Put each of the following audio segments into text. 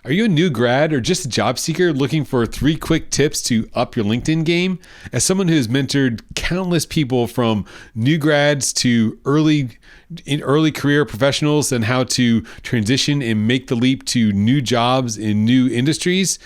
Are you a new grad or just a job seeker looking for 3 quick tips to up your LinkedIn game? As someone who has mentored countless people from new grads to early career professionals and how to transition and make the leap to new jobs in new industries,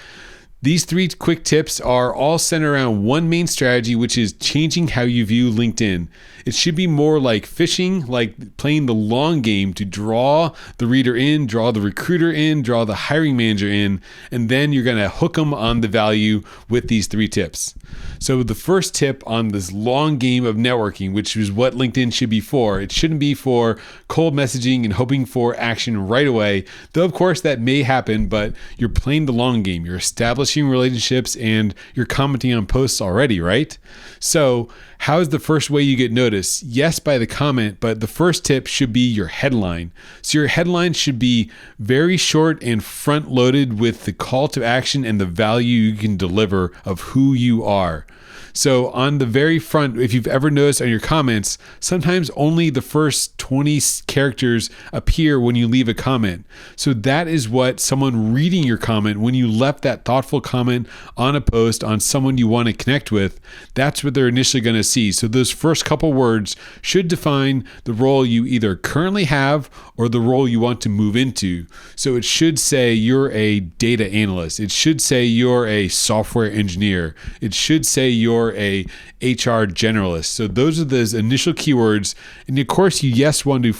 these 3 quick tips are all centered around one main strategy, which is changing how you view LinkedIn. It should be more like fishing, like playing the long game to draw the reader in, draw the recruiter in, draw the hiring manager in, and then you're going to hook them on the value with these 3 tips. So the first tip on this long game of networking, which is what LinkedIn should be for, it shouldn't be for cold messaging and hoping for action right away. Though, of course, that may happen, but you're playing the long game. You're establishing relationships and you're commenting on posts already, right? So how is the first way you get noticed? Yes, by the comment, but the first tip should be your headline. So your headline should be very short and front loaded with the call to action and the value you can deliver of who you are. So on the very front, if you've ever noticed on your comments, sometimes only the first 20 characters appear when you leave a comment. So that is what someone reading your comment, when you left that thoughtful comment on a post on someone you want to connect with, that's what they're initially going to see. So those first couple words should define the role you either currently have or the role you want to move into. So it should say you're a data analyst. It should say you're a software engineer. It should say you're a HR generalist. So those are those initial keywords. And of course, you want to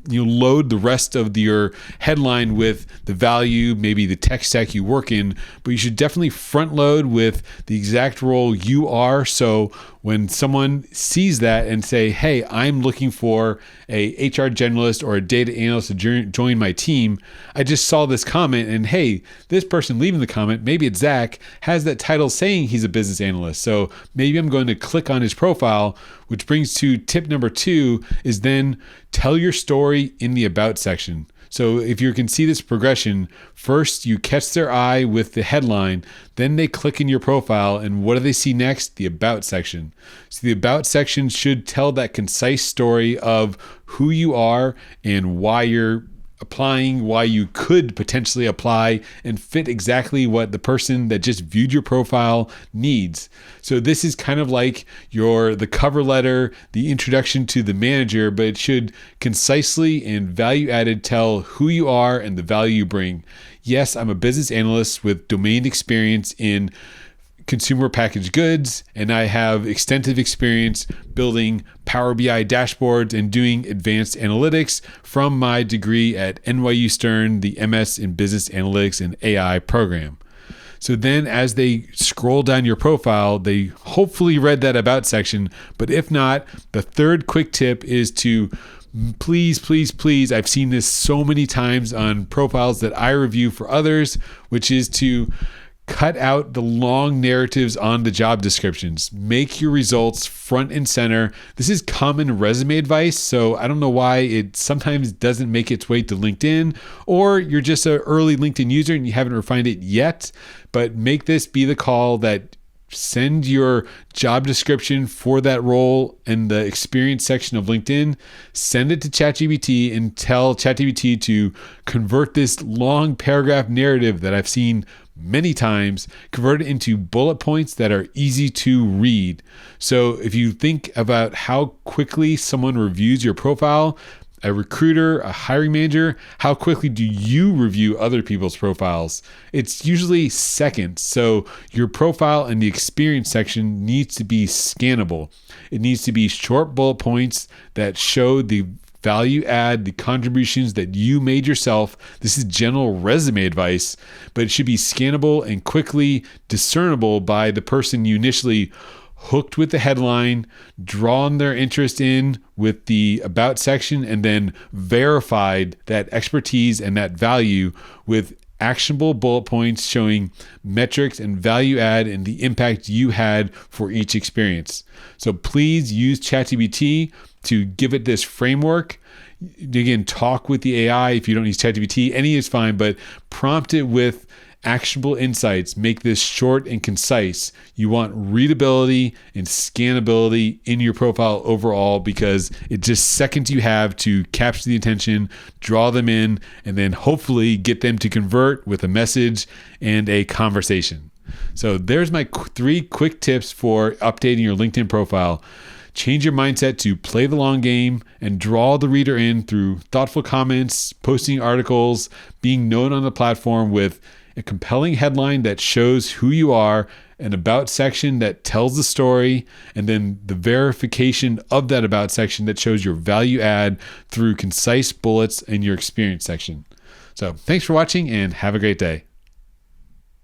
load the rest of your headline with the value, maybe the tech stack you work in, but you should definitely front load with the exact role you are. So when someone sees that and say, hey, I'm looking for a HR generalist or a data analyst to join my team, I just saw this comment and hey, this person leaving the comment, maybe it's Zach, has that title saying he's a business analyst. So maybe I'm going to click on his profile, which brings to tip number 2 is then tell your story in the about section. So if you can see this progression, first you catch their eye with the headline, then they click in your profile, and what do they see next? The about section. So the about section should tell that concise story of who you are and why you're applying, why you could potentially apply and fit exactly what the person that just viewed your profile needs. So this is kind of like the cover letter, the introduction to the manager, but it should concisely and value added tell who you are and the value you bring. Yes, I'm a business analyst with domain experience in consumer packaged goods, and I have extensive experience building Power BI dashboards and doing advanced analytics from my degree at NYU Stern, the MS in Business Analytics and AI program. So then as they scroll down your profile, they hopefully read that about section, but if not, the third quick tip is to please, I've seen this so many times on profiles that I review for others, which is to cut out the long narratives on the job descriptions. Make your results front and center. This is common resume advice, so I don't know why it sometimes doesn't make its way to LinkedIn, or you're just an early LinkedIn user and you haven't refined it yet, but make this be the call that send your job description for that role in the experience section of LinkedIn, send it to ChatGPT and tell ChatGPT to convert this long paragraph narrative that I've seen many times, convert it into bullet points that are easy to read. So if you think about how quickly someone reviews your profile, a recruiter, a hiring manager, how quickly do you review other people's profiles? It's usually seconds. So your profile and the experience section needs to be scannable. It needs to be short bullet points that show the value add, the contributions that you made yourself. This is general resume advice, but it should be scannable and quickly discernible by the person you initially hooked with the headline, drawn their interest in with the about section, and then verified that expertise and that value with actionable bullet points showing metrics and value add and the impact you had for each experience. So please use ChatGPT to give it this framework. Again, talk with the AI if you don't use ChatGPT. Any is fine, but prompt it with actionable insights make this short and concise. You want readability and scannability in your profile overall, because it's just seconds you have to capture the attention, draw them in, and then hopefully get them to convert with a message and a conversation. So there's my 3 quick tips for updating your LinkedIn profile. Change your mindset to play the long game and draw the reader in through thoughtful comments, posting articles, being known on the platform with a compelling headline that shows who you are, an about section that tells the story, and then the verification of that about section that shows your value add through concise bullets in your experience section. So thanks for watching and have a great day.